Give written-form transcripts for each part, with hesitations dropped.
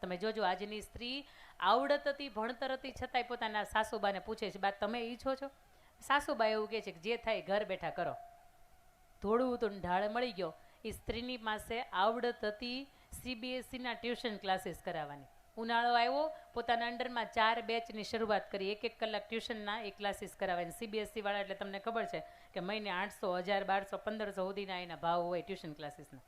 તમે જોજો આજની સ્ત્રી આવડત હતી, ભણતર હતી, છતાંય પોતાના સાસુબાને પૂછે છે, બા તમે ઈચ્છો છો? સાસુબા એવું કહે છે કે જે થાય ઘર બેઠા કરો. થોડું તો ઢાળ મળી ગયો. એ સ્ત્રીની પાસે આવડત હતી CBSEના ટ્યુશન ક્લાસીસ કરાવવાની. ઉનાળો આવ્યો, પોતાના અંડરમાં 4 બેચની શરૂઆત કરી, 1-1 કલાક ટ્યુશનના એ ક્લાસીસ કરાવવાની. CBSE વાળા એટલે તમને ખબર છે કે મહિને 800, 1000, 1200, 1500 સુધીના એના ભાવ હોય ટ્યુશન ક્લાસીસના.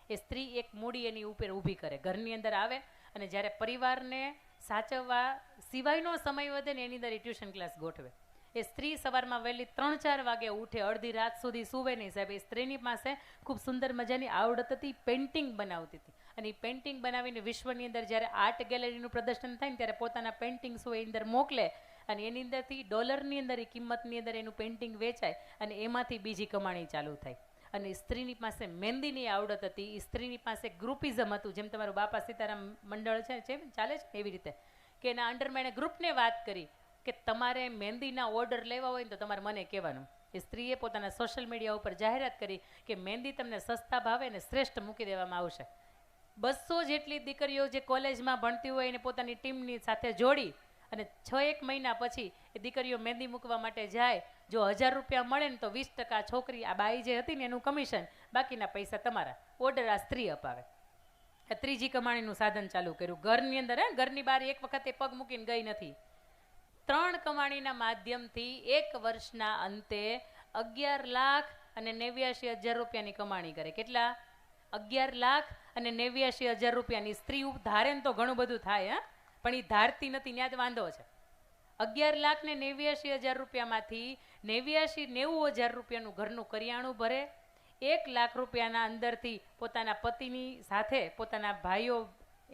એ સ્ત્રી એક મૂડી એની ઉપર ઊભી કરે, ઘરની અંદર આવે, અને જ્યારે પરિવારને સાચવવા સિવાયનો સમય વધે ને એની અંદર એ ટ્યુશન ક્લાસ ગોઠવે. એ સ્ત્રી સવારમાં વહેલી 3-4 વાગે ઉઠે, અડધી રાત સુધી સૂવે નહીં સાહેબ. એ સ્ત્રીની પાસે ખૂબ સુંદર મજાની આવડત હતી, પેઇન્ટિંગ બનાવતી હતી. અને એ પેઇન્ટિંગ બનાવીને વિશ્વની અંદર જ્યારે આર્ટ ગેલેરીનું પ્રદર્શન થાય ને ત્યારે પોતાના પેઇન્ટિંગ્સ હોય એની અંદર મોકલે, અને એની અંદરથી ડોલરની અંદર એ કિંમતની અંદર એનું પેઇન્ટિંગ વેચાય, અને એમાંથી બીજી કમાણી ચાલુ થાય. અને સ્ત્રીની પાસે મહેંદીની આવડત હતી, સ્ત્રીની પાસે ગ્રુપિઝમ હતું, જેમ તમારું બાપા સીતારામ મંડળ છે ચાલે છે એવી રીતે, કે એના અંડરમાં એણે ગ્રુપને વાત કરી કે તમારે મહેંદીના ઓર્ડર લેવા હોય ને તો તમારે મને કહેવાનું. એ સ્ત્રીએ પોતાના સોશિયલ મીડિયા ઉપર જાહેરાત કરી કે મહેંદી તમને સસ્તા ભાવે અને શ્રેષ્ઠ મૂકી દેવામાં આવશે. 200 જેટલી દીકરીઓ જે કોલેજમાં ભણતી હોય એને પોતાની ટીમની સાથે જોડી, અને 6-1 મહિના પછી એ દીકરીઓ મહેંદી મૂકવા માટે જાય. જો 1000 રૂપિયા મળે ને તો 20% છોકરી, આ બાઈ જે હતી ને એનું કમિશન, બાકીના પૈસા તમારા. ઓર્ડર આ સ્ત્રી અપાવે. ત્રીજી કમાણીનું સાધન ચાલુ કર્યું ઘરની અંદર. ઘરની બહાર એક વખતે પગ મૂકીને ગઈ નથી. 3 કમાણીના માધ્યમથી 1 વર્ષના અંતે 11,89,000 રૂપિયાની કમાણી કરે. કેટલા? 11,89,000 રૂપિયાની. સ્ત્રી ધારે ને તો ઘણું બધું થાય, પણ એ ધારતી નથી, ત્યાં જ વાંધો છે. 11,89,000 રૂપિયામાંથી 90,000 રૂપિયાનું ઘરનું કરિયાણું ભરે. 1 લાખ રૂપિયાના અંદરથી પોતાના પતિની સાથે પોતાના ભાઈઓ,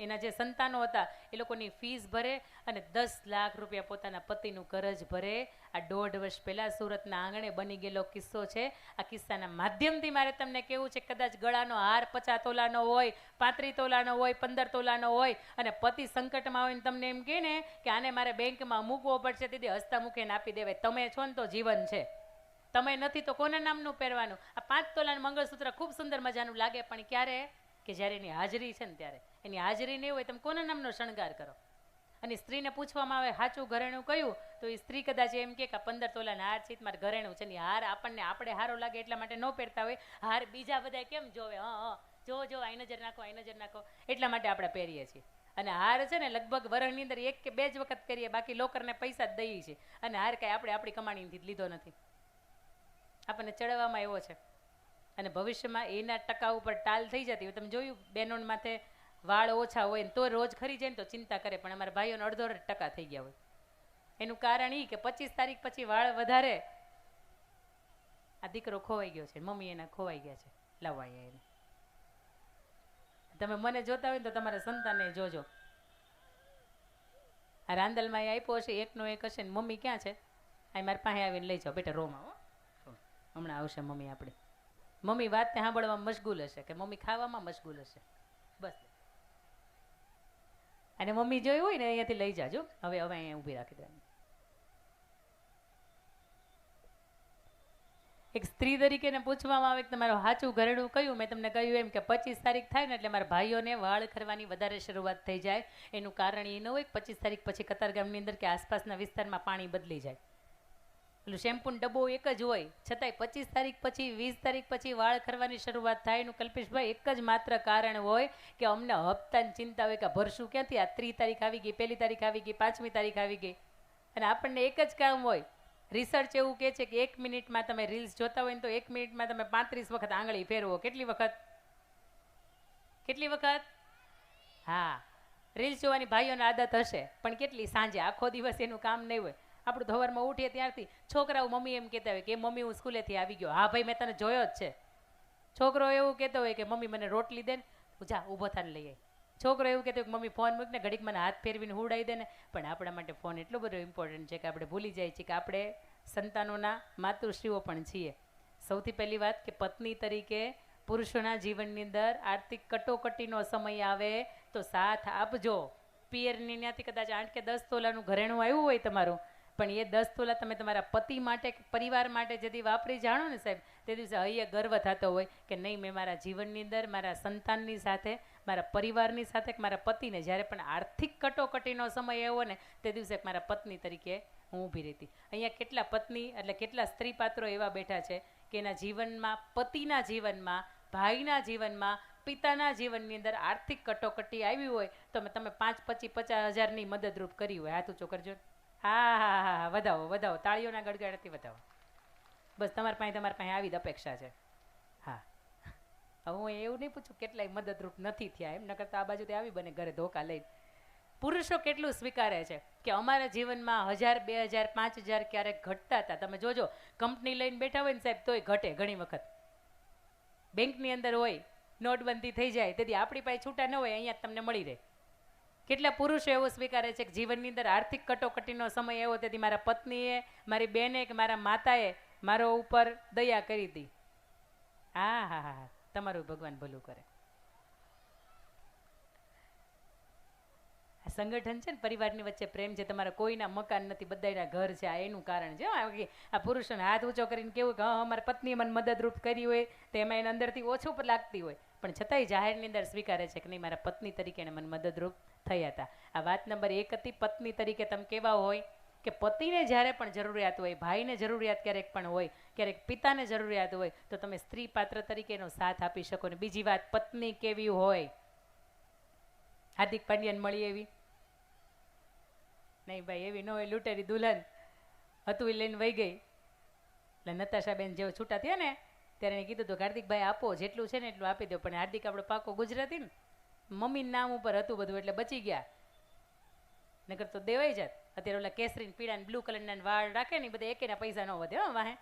એના જે સંતાનો હતા એ લોકોની ફીસ ભરે, અને 10 લાખ રૂપિયા પોતાના પતિનું કરજ ભરે. આ 1.5 વર્ષ પહેલાં સુરતના આંગણે બની ગયેલો કિસ્સો છે. આ કિસ્સાના માધ્યમથી મારે તમને કહેવું છે, કદાચ ગળાનો હાર 50 તોલાનો હોય, 35 તોલાનો હોય, 15 તોલાનો હોય, અને પતિ સંકટમાં હોય ને તમને એમ કહે ને કે આને મારે બેંકમાં મૂકવો પડશે, તેથી હસતા મૂકીને આપી દેવાય. તમે છો ને તો જીવન છે, તમે નથી તો કોના નામનું પહેરવાનું? આ 5 તોલાનું મંગળસૂત્ર ખૂબ સુંદર મજાનું લાગે, પણ ક્યારે? કે જ્યારે એની હાજરી છે ને ત્યારે. એની હાજરી નહીં હોય તમે કોના નામનો શણગાર કરો? અને સ્ત્રીને પૂછવામાં આવે સાચું ઘરેણું કયું, તો એ સ્ત્રી કદાચ એમ કે 15 તોલાના હાર છે મારે ઘરેણું છે. ને હાર આપણને આપણે સારો લાગે એટલા માટે ન પહેરતા હોય. હાર બીજા બધા કેમ જોવે, જો આ નજર નાખો, આ નજર નાખો, એટલા માટે આપણે પહેરીએ છીએ. અને હાર છે ને લગભગ વર્ષની અંદર 1 કે 2 જ વખત કરીએ, બાકી લોકરને પૈસા જ દઈએ છીએ. અને હાર કાંઈ આપણે આપણી કમાણીથી લીધો નથી, આપણને ચડવામાં આવ્યો છે. અને ભવિષ્યમાં એના ટકા ઉપર ટાલ થઈ જતી હોય. તમે જોયું બહેનો માથે વાળ ઓછા હોય ને તો રોજ ખરી જાય ને તો ચિંતા કરે, પણ અમારા ભાઈઓને 1.5% થઈ ગયા હોય. એનું કારણ એ કે 25 તારીખ પછી વાળ વધારે. આ દીકરો ખોવાઈ ગયો છે, મમ્મી એના ખોવાઈ ગયા છે, લાવવા એને. તમે મને જોતા હોય ને તો તમારા સંતાનને જોજો. આ રાંદલમાં આપ્યો હશે, એકનો એક હશે ને મમ્મી ક્યાં છે? આ મારી પાસે આવીને લઈ જાઓ બેટા રોમાં. હમણાં આવશે મમ્મી આપણી. મમ્મી વાતને સાંભળવામાં મશગુલ હશે કે મમ્મી ખાવામાં મશગુલ હશે, બસ. અને મમ્મી જોયું હોય ને અહીંયાથી લઈ જાજો. હવે અહીંયા ઊભી રાખી દે. એક સ્ત્રી તરીકે પૂછવામાં આવે કે તમારું સાચું ઘરેણું કયું? મેં તમને કહ્યું એમ કે 25 તારીખ થાય ને એટલે મારા ભાઈઓને વાળ ખરવાની વધારે શરૂઆત થઈ જાય. એનું કારણ એ ન હોય કે 25 તારીખ પછી કતારગામની અંદર કે આસપાસના વિસ્તારમાં પાણી બદલી જાય. પેલું શેમ્પૂનો ડબ્બો એક જ હોય, છતાંય 25 તારીખ પછી 20 તારીખ પછી વાળ ખરવાની શરૂઆત થાય. એનું કલ્પેશભાઈ એક જ માત્ર કારણ હોય કે અમને હપ્તાની ચિંતા હોય કે ભરશું ક્યાંથી? આ 30 તારીખ આવી ગઈ, 1લી તારીખ આવી ગઈ, 5મી તારીખ આવી ગઈ. અને આપણને એક જ કામ હોય. રિસર્ચ એવું કહે છે કે 1 મિનિટમાં તમે રીલ્સ જોતા હોય ને તો 1 મિનિટમાં તમે 35 વખત આંગળી ફેરવો. કેટલી વખત? કેટલી વખત? હા, રીલ્સ જોવાની ભાઈઓને આદત હશે, પણ કેટલી? સાંજે. આખો દિવસ એનું કામ નહીં હોય. આપણું ધવરમાં ઉઠીએ ત્યારથી છોકરાઓ મમ્મી એમ કહેતા હોય કે મમ્મી હું સ્કૂલેથી આવી ગયો. હા ભાઈ મેં તને જોયો જ છે. છોકરો એવું કહેતો હોય કે મમ્મી મને રોટલી દે ને, જા ઊભો થાને લઈ આવી. છોકરો એવું કહેતો હોય કે મમ્મી ફોન મૂકને ઘડીક મને હાથ ફેરવીને હુડાવી દે ને. પણ આપણા માટે ફોન એટલો બધો ઇમ્પોર્ટન્ટ છે કે આપણે ભૂલી જાય છીએ કે આપણે સંતાનોના માતૃશ્રીઓ પણ છીએ. સૌથી પહેલી વાત કે પત્ની તરીકે પુરુષોના જીવનની અંદર આર્થિક કટોકટીનો સમય આવે તો સાથ આપજો. પિયરની ત્યાંથી કદાચ 8 કે 10 તોલાનું ઘરેણું આવ્યું હોય તમારું, પણ એ 10 તોલા તમે તમારા પતિ માટે, પરિવાર માટે જેથી વાપરી જાણો ને સાહેબ, તે દિવસે હૈયે ગર્વ થતો હોય કે નહીં, મેં મારા જીવનની અંદર મારા સંતાનની સાથે મારા પરિવારની સાથે મારા પતિને જ્યારે પણ આર્થિક કટોકટીનો સમય આવ્યો ને તે દિવસે મારા પત્ની તરીકે હું ઊભી રહેતી. અહીંયા કેટલા પત્ની એટલે કેટલા સ્ત્રી પાત્રો એવા બેઠા છે કે એના જીવનમાં, પતિના જીવનમાં, ભાઈના જીવનમાં, પિતાના જીવનની અંદર આર્થિક કટોકટી આવી હોય તો તમે 5-50,000ની મદદરૂપ કરી હોય. હાથ ઊંચો કરજો. હા હા હા હા, વધાવો વધાવો, તાળીઓના ગડગડાટથી વધાવો. બસ તમારી પાસે આવી જ અપેક્ષા છે. હા, હવે હું એવું નહીં પૂછું કેટલાય મદદરૂપ નથી થયા, એમ ન કરતા આ બાજુથી આવી બને ઘરે ધોકા લઈને. પુરુષો કેટલું સ્વીકારે છે કે અમારા જીવનમાં 1000, 2000, 5000 ક્યારેક ઘટતા હતા. તમે જોજો, કંપની લઈને બેઠા હોય ને સાહેબ તોય ઘટે ઘણી વખત. બેંકની અંદર હોય, નોટબંધી થઈ જાય તેથી આપણી પાસે છૂટા ન હોય, અહીંયા તમને મળી રહે. કેટલા પુરુષો એવો સ્વીકારે છે કે જીવનની અંદર આર્થિક કટોકટીનો સમય આવ્યો તેથી મારા પત્નીએ, મારી બહેને કે મારા માતાએ મારો ઉપર દયા કરી હતી. હા હા હા, તમારું ભગવાન ભલું કરે. આ સંગઠન છે ને, પરિવારની વચ્ચે પ્રેમ છે, તમારા કોઈના મકાન નથી, બધાના ઘર છે. આ એનું કારણ છે. આ પુરુષોને હાથ ઊંચો કરીને કેવું કે હા અમારા પત્નીએ મને મદદરૂપ કરી હોય તો એમાં એને અંદરથી ઓછું પણ લાગતી હોય, પણ છતાંય જાહેરની અંદર સ્વીકારે છે કે નહીં, મારા પત્ની તરીકે એને મને મદદરૂપ થયા હતા. આ વાત નંબર 1 હતી. પત્ની તરીકે તમે કેવા હોય કે પતિને જ્યારે પણ જરૂરિયાત હોય, ભાઈને જરૂરિયાત ક્યારેક પણ હોય, ક્યારેક પિતાને જરૂરિયાત હોય તો તમે સ્ત્રી પાત્ર તરીકે એનો સાથ આપી શકો. ને બીજી વાત, પત્ની કેવી હોય? હાર્દિક પાંડ્યાને મળી એવી નહીં ભાઈ, એવી ન હોય. લૂંટેરી દુલ્હન હતું એ લઈને વહી ગઈ. એટલે નતાશાબેન જેવો છૂટા થયા ને ત્યારે એને કીધું હતું કે હાર્દિકભાઈ આપો, જેટલું છે ને એટલું આપી દો. પણ હાર્દિક આપણો પાકો ગુજરાતી ને, મમ્મીના નામ ઉપર હતું બધું એટલે બચી ગયા, નકર તો દેવાઈ જાત. અત્યારે ઓલા કેસરી પીળા ને બ્લુ કલરના વાળ રાખે ને બધા એકેના પૈસા ન વધે હો વાહે.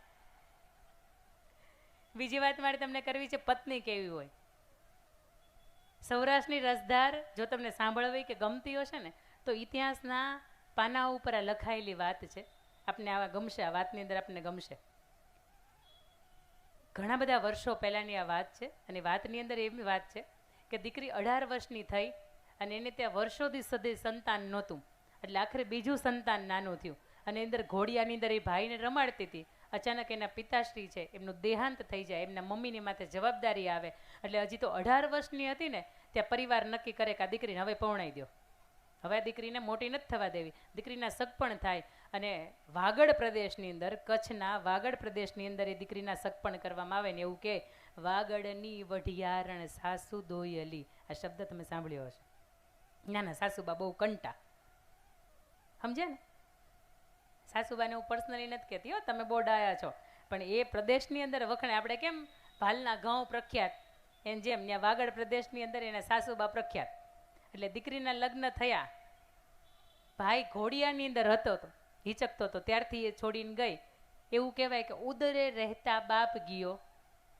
બીજી વાત મારે તમને કરવી છે, પત્ની કેવી હોય. સૌરાષ્ટ્રની રસધાર જો તમને સાંભળવી કે ગમતી હશે ને તો ઇતિહાસના પાના ઉપર આ લખાયેલી વાત છે. આપને આવા ગમશે, આ વાતની અંદર આપણને ગમશે. ઘણા બધા વર્ષો પહેલાંની આ વાત છે અને વાતની અંદર એવી વાત છે કે દીકરી 18 વર્ષની થઈ અને એને ત્યાં વર્ષોથી સદે સંતાન નહોતું, એટલે આખરે બીજું સંતાન નાનું થયું અને અંદર ઘોડિયાની અંદર એ ભાઈને રમાડતી હતી. અચાનક એના પિતાશ્રી છે એમનું દેહાંત થઈ જાય, એમના મમ્મીની માથે જવાબદારી આવે. એટલે હજી તો 18 વર્ષની હતી ને ત્યાં પરિવાર નક્કી કરે કે આ દીકરીને હવે પૌણાઈ દો, હવે આ દીકરીને મોટી નથી થવા દેવી. દીકરીના સગપણ થાય અને વાગડ પ્રદેશની અંદર, કચ્છના વાગડ પ્રદેશની અંદર એ દીકરીના સગપણ કરવામાં આવે ને એવું કે વાગડની વઢિયારણ સાસુ દોયલી. આ શબ્દ તમે સાંભળ્યો હશે. ના ના, સાસુબા બહુ કંટા, સમજ્યા ને? સાસુબાને હું પર્સનલી નથી કહેતી હો, તમે બહુ ડાયા છો, પણ એ પ્રદેશની અંદર વખણે આપણે કેમ ભાલના ઘઉં પ્રખ્યાત એમ જેમ ત્યાં વાગડ પ્રદેશની અંદર એના સાસુબા પ્રખ્યાત. એટલે દીકરીના લગ્ન થયા, ભાઈ ઘોડિયાની અંદર હતો તો હિચકતો હતો, ત્યારથી એ છોડીને ગઈ. એવું કહેવાય કે ઉદરે રહેતા બાપ ગયો,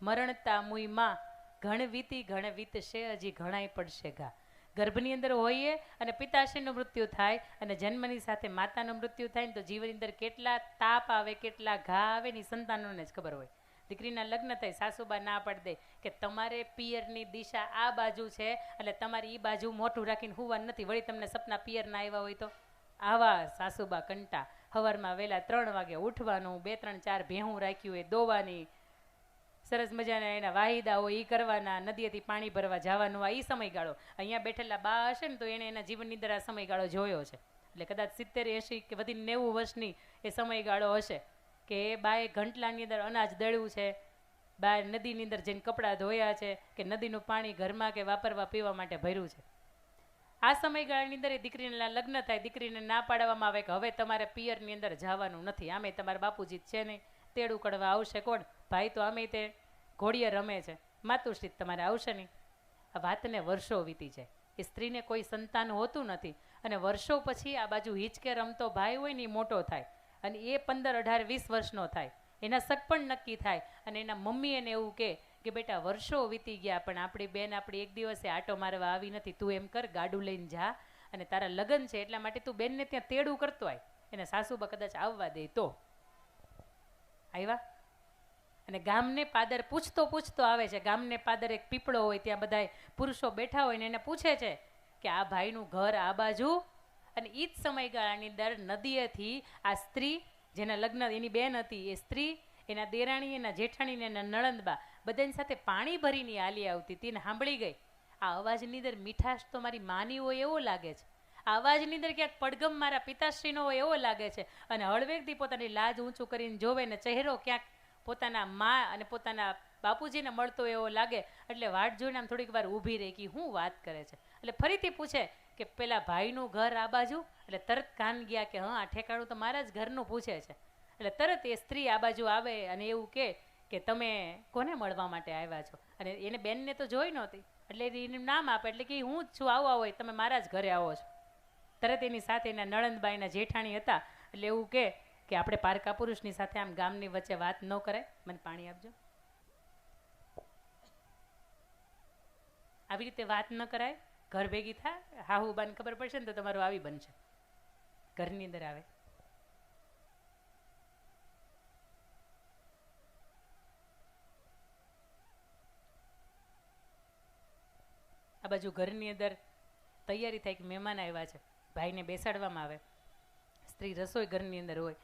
મરણતા મુઈ માં, ઘણ વીતશે હજી ઘણાય પડશે ઘા. ગર્ભની અંદર હોઈએ અને પિતાશ્રીનું મૃત્યુ થાય અને જન્મની સાથે માતાનું મૃત્યુ થાય ને તો જીવનની અંદર કેટલા તાપ આવે, કેટલા ઘા આવે ને સંતાનોને જ ખબર હોય. દીકરીના લગ્ન થાય, સાસુબા ના પાડી દે કે તમારે પિયરની દિશા આ બાજુ છે એટલે તમારે એ બાજુ મોઢું રાખીને હુવાનું નથી. વળી તમને સપના પિયરના આવ્યા હોય તો આવા સાસુબા કંટા. સવારમાં વહેલા 3 વાગે ઉઠવાનું, 2, 3, 4 ભેહું રાખ્યું હોય દોવાની, સરસ મજાના એના વાહિદા હોય એ કરવાના, નદીએથી પાણી ભરવા જવાનું. આ એ સમયગાળો અહીંયા બેઠેલા બા હશે ને તો એને એના જીવનની અંદર આ સમયગાળો જોયો છે. એટલે કદાચ 70, 80 કે વધી 90 વર્ષની એ સમયગાળો હશે કે એ બાએ ઘંટલાની અંદર અનાજ દળ્યું છે, બા નદીની અંદર જઈને કપડાં ધોયા છે કે નદીનું પાણી ઘરમાં કે વાપરવા પીવા માટે ભર્યું છે. આ સમયગાળાની અંદર એ દીકરીના લગ્ન થાય, દીકરીને ના પાડવામાં આવે કે હવે તમારે પિયરની અંદર જવાનું નથી. આમે તમારા બાપુજી છે નહીં, તેડું કડવા આવશે કોણ? ભાઈ તો આમે તે ઘોડિયા રમે છે, માતુશ્રી તમારે આવશે નહીં. આ વાતને વર્ષો વીતી જાય. એ સ્ત્રીને કોઈ સંતાન હોતું નથી અને વર્ષો પછી આ બાજુ હિંચકે રમતો ભાઈ હોય ને એ મોટો થાય અને એ 15, 18, 20 વર્ષનો થાય, એના સગપણ નક્કી થાય અને એના મમ્મી એને એવું કે બેટા વર્ષો વીતી ગયા પણ આપણી બેન આપણી એક દિવસે આટો મારવા આવી નથી, તું એમ કર ગાડું લઈને જા અને તારા લગ્ન છે એટલા માટે તું બેનને ત્યાં તેડું કરતો આય. એને સાસુબા કદાચ આવવા દે તો આવ્યા. અને ગામને પાદર પૂછતો આવે છે. ગામને પાદર એક પીપળો હોય, ત્યાં બધા પુરુષો બેઠા હોય ને એને પૂછે છે કે આ ભાઈનું ઘર આ બાજુ. અને એ જ સમયગાળાની અંદર નદીએથી આ સ્ત્રી જેના લગ્ન એની બેન હતી એ સ્ત્રી એના દેરાણી, એના જેઠાણી ને એના નણંદબા બધાની સાથે પાણી ભરીને હાલી આવતી હતી ને સાંભળી ગઈ આ અવાજની અંદર મીઠાશ તો મારી માની હોય એવો લાગે છે, આ અવાજની અંદર ક્યાંક પડગમ મારા પિતાશ્રીનો હોય એવો લાગે છે. અને હળવેકથી પોતાની લાજ ઊંચું કરીને જોવે ને ચહેરો ક્યાંક પોતાના મા અને પોતાના બાપુજીને મળતો એવો લાગે. એટલે વાટ જોઈને આમ થોડીક વાર ઊભી રહી કે હું વાત કરે છે. એટલે ફરીથી પૂછે કે પેલા ભાઈનું ઘર આ બાજુ? એટલે તરત કાન ગયા કે હા, આ ઠેકાણું તો મારા જ ઘરનું પૂછે છે. એટલે તરત એ સ્ત્રી આ બાજુ આવે અને એવું કે તમે કોને મળવા માટે આવ્યા છો? અને એને બેનને તો જોઈ નહોતી એટલે એનું નામ આપે એટલે કે હું જ છું, આવો હોય તમે મારા જ ઘરે આવો છો. તરત એની સાથે એના નણંદબાઈના જેઠાણી હતા એટલે એવું કે આપણે પારકા પુરુષની સાથે આમ ગામની વચ્ચે વાત ન કરાય, મને પાણી આપજો. આવી રીતે વાત ન કરાય, ઘર ભેગી થાય, હાહુબાને ખબર પડશે ને તો તમારું આવી બનશે. ઘરની અંદર આવે આ બાજુ ઘરની અંદર તૈયારી થાય કે મહેમાન આવ્યા છે, ભાઈને બેસાડવામાં આવે. સ્ત્રી રસોઈ ઘરની અંદર હોય,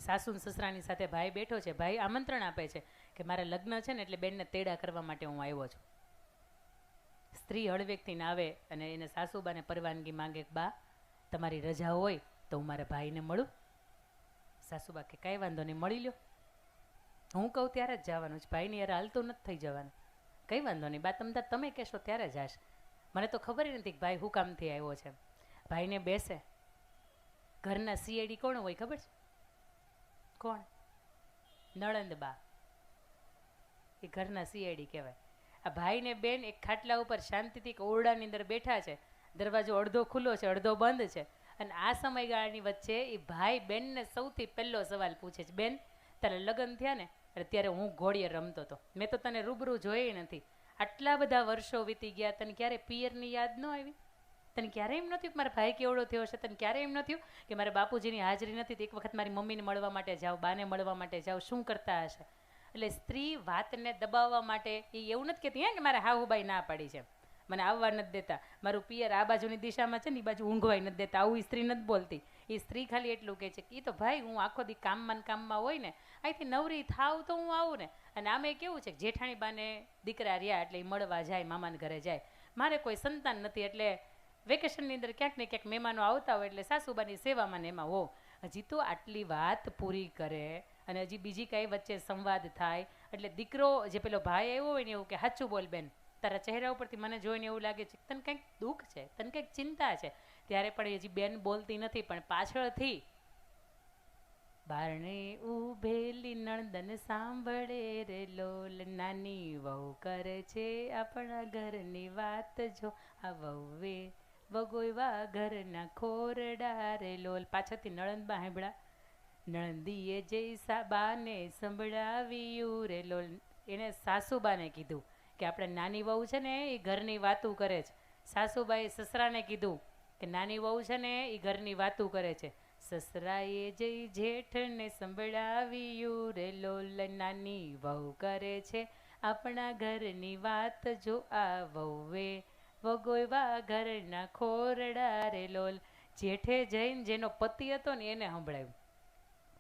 સાસુ સસરાની સાથે ભાઈ બેઠો છે, ભાઈ આમંત્રણ આપે છે કે મારા લગ્ન છે ને એટલે બેનને તેડા કરવા માટે હું આવ્યો છું. સ્ત્રી હળવેકથી આવે અને એને સાસુબાને પરવાનગી માંગે કે બા તમારી રજા હોય તો હું મારા ભાઈને મળું. સાસુબા કે કાંઈ વાંધો નહીં, મળી લ્યો, હું કહું ત્યારે જ જવાનું છે, ભાઈની યાર હાલતું નથી થઈ જવાનું. કંઈ વાંધો નહીં બા, તમે કહેશો ત્યારે જાશ, મને તો ખબર નથી કે ભાઈ હું કામથી આવ્યો છે. ભાઈને બેસે, ઘરના સીએડી કોણ હોય ખબર છે? કોણ? નળંદ બા, એ ઘરના સીએડી કહેવાય. આ ભાઈને બેન એક ખાટલા ઉપર શાંતિથી ઓરડાની અંદર બેઠા છે, દરવાજો અડધો ખુલ્લો છે અડધો બંધ છે. અને આ સમયગાળાની વચ્ચે એ ભાઈ બેનને સૌથી પહેલો સવાલ પૂછે છે, બેન તારા લગ્ન થયા ને અત્યારે હું ઘોડીએ રમતો હતો, મેં તો તને રૂબરૂ જોઈ નથી, આટલા બધા વર્ષો વીતી ગયા, તને ક્યારે પિયરની યાદ ન આવી? તને ક્યારે એમ નથ્યું કે મારા ભાઈ કેવડો થયો છે? તને ક્યારે એમ નથ્યું કે મારા બાપુજીની હાજરી નથી તો એક વખત મારી મમ્મીને મળવા માટે જાઓ, બાને મળવા માટે જાઓ, શું કરતા હશે? એટલે સ્ત્રી વાતને દબાવવા માટે એ એવું નથી કહેતી હે કે મારે હાહુબાઈ ના પાડી છે, મને આવવા નથી દેતા, મારું પિયર આ બાજુની દિશામાં છે ને એ બાજુ ઊંઘવાય નથી દેતા, આવું એ સ્ત્રી નથી બોલતી. એ સ્ત્રી ખાલી એટલું કહે છે કે એ તો ભાઈ હું આખો દી કામમાં હોય ને, અહીંથી નવરી થાવ તો હું આવું ને. અને આમે કેવું છે કે જેઠાણી બાને દીકરા રહ્યા એટલે એ મળવા જાય, મામાને ઘરે જાય. મારે કોઈ સંતાન નથી એટલે વેકેશનની અંદર ક્યાંક ને ક્યાંક મહેમાનો આવતા હોય એટલે સાસુબાની સેવામાં ને એમાં હો. હજી તો આટલી વાત પૂરી કરે અને હજી બીજી કાંઈ વચ્ચે સંવાદ થાય એટલે દીકરો જે પેલો ભાઈ આવ્યો હોય ને એવું કે સાચું બોલ બેન, તારા ચહેરા ઉપરથી મને જોઈને એવું લાગે છે કે તને કંઈક દુઃખ છે, તને કંઈક ચિંતા છે. ત્યારે પણ હજી બેન બોલતી નથી પણ પાછળથી બારણે ઉભેલી નણંદન સાંભળે રે લોલ, નાની વહુ કરે છે આપણા ઘરની વાત જો, આ વહુએ વગોયવા ઘરના ખોરડા રે લોલ. પાછળથી નણંદબા સાંભળા, નણંદીએ જય બાને સંભળાવ્યું રે લોલ. એને સાસુબાને કીધું કે આપણે નાની વહુ છે ને એ ઘરની વાતું કરે છે. સાસુબાએ સસરાને કીધું કે નાની વહુ છે ને એ ઘરની વાતું કરે છે. સસરાએ જય જેઠને સંભળાવ્યું રે લોલ, નાની વહુ કરે છે આપણા ઘરની વાત જો, આ વહુએ વગોયવા ઘરના ખોરડા રે લોલ. જેઠે જઈને જેનો પતિ હતો ને એને સંભળાવ્યું,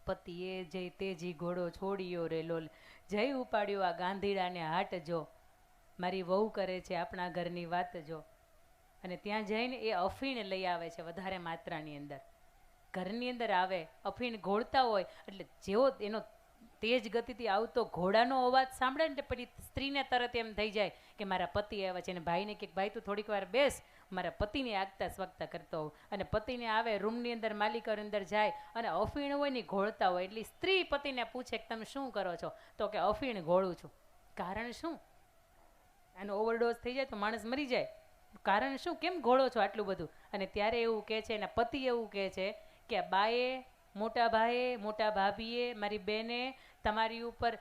પતિએ જઈ તેજી ઘોડો છોડ્યો રે લોલ, જય ઉપાડ્યો આ ગાંધીડાને હાટ જો, મારી વહુ કરે છે આપણા ઘરની વાત જો. અને ત્યાં જઈને એ અફીણ લઈ આવે છે વધારે માત્રાની અંદર, ઘરની અંદર આવે અફીણ ઘોળતા હોય એટલે જેવો એનો તેજ ગતિથી આવતો ઘોડાનો અવાજ સાંભળે ને પછી સ્ત્રીને તરત એમ થઈ જાય કે મારા પતિ આવ્યા છે. અને ભાઈને કે ભાઈ તું થોડીક વાર બેસ, મારા પતિને આગતા સ્વાગતા કરતો હોઉં. અને પતિને આવે રૂમની અંદર માલિકો અંદર જાય અને અફીણ હોય ને ઘોળતા હોય એટલે સ્ત્રી પતિને પૂછે કે તમે શું કરો છો? તો કે અફીણ ઘોળું છું. કારણ શું? આનો ઓવરડોઝ થઈ જાય તો માણસ મરી જાય. કારણ શું? કેમ ઘોળો છો આટલું બધું? અને ત્યારે એવું કહે છે, એના પતિ એવું કહે છે કે બાએ, મોટા ભાઈએ, મોટા ભાભીએ, મારી બેને તમારી ઉપર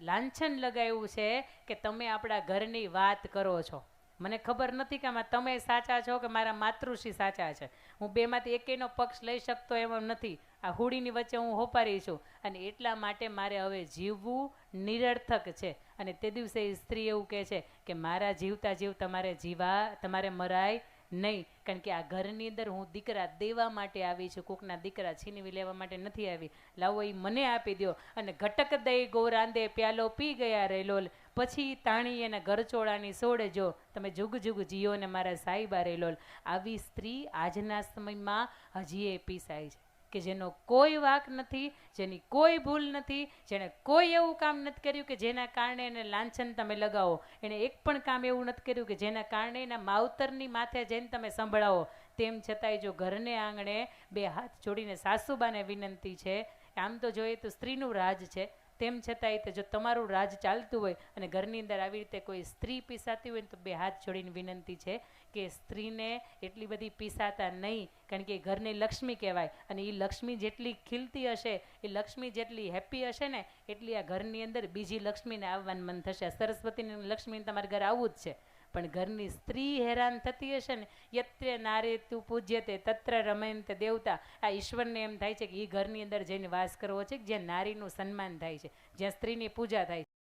લાંછન લગાવ્યું છે કે તમે આપણા ઘરની વાત કરો છો. મને ખબર નથી કે આમાં તમે સાચા છો કે મારા માતૃશ્રી સાચા છે. હું બેમાંથી એકેયનો પક્ષ લઈ શકતો એમ નથી. આ હુડીની વચ્ચે હું હોપારી છું અને એટલા માટે મારે હવે જીવવું નિરર્થક છે. અને તે દિવસે સ્ત્રી એવું કહે છે કે મારા જીવતા જીવ તમારે મરાય નહીં, કારણ કે આ ઘરની અંદર હું દીકરા દેવા માટે આવી છું, કોકના દીકરા છીનવી લેવા માટે નથી આવી. લાવો એ મને આપી દો. અને ઘટક દઈ ગોરાંદે પ્યાલો પી ગયા રે લોલ, પછી તાણી એના ગરચોળાની સોડે જો તમે જુગ જુગ જીઓ ને મારા સાઈબા રેલોલ. આવી સ્ત્રી આજના સમયમાં હજી એ પીસાય છે કે જેનો કોઈ વાંક નથી, જેની કોઈ ભૂલ નથી, જેણે કોઈ એવું કામ નથી કર્યું કે જેના કારણે એને લાંછન તમે લગાવો. એણે એક પણ કામ એવું નથી કર્યું કે જેના કારણે એના માવતરની માથે જઈને તમે સંભળાવો. તેમ છતાંય જો ઘરને આંગણે બે હાથ જોડીને સાસુબાને વિનંતી છે. આમ તો જોઈએ તો સ્ત્રીનું રાજ છે, તેમ છતાંય તો જો તમારું રાજ ચાલતું હોય અને ઘરની અંદર આવી રીતે કોઈ સ્ત્રી પીસાતી હોય ને તો બે હાથ જોડીને વિનંતી છે કે સ્ત્રીને એટલી બધી પીસાતા નહીં, કારણ કે એ ઘરની લક્ષ્મી કહેવાય. અને એ લક્ષ્મી જેટલી ખીલતી હશે, એ લક્ષ્મી જેટલી હેપી હશે ને, એટલી આ ઘરની અંદર બીજી લક્ષ્મીને આવવાનું મન થશે. સરસ્વતીની લક્ષ્મીને તમારે ઘરે આવવું જ છે. પણ ઘરની સ્ત્રી હેરાન થતી હશે ને, યત્રે નારે તું પૂજ્યતે તત્ર રમયંતે દેવતા. આ ઈશ્વરને એમ થાય છે કે એ ઘરની અંદર જઈને વાસ કરવો છે, જ્યાં નારીનું સન્માન થાય છે, જ્યાં સ્ત્રીની પૂજા થાય છે.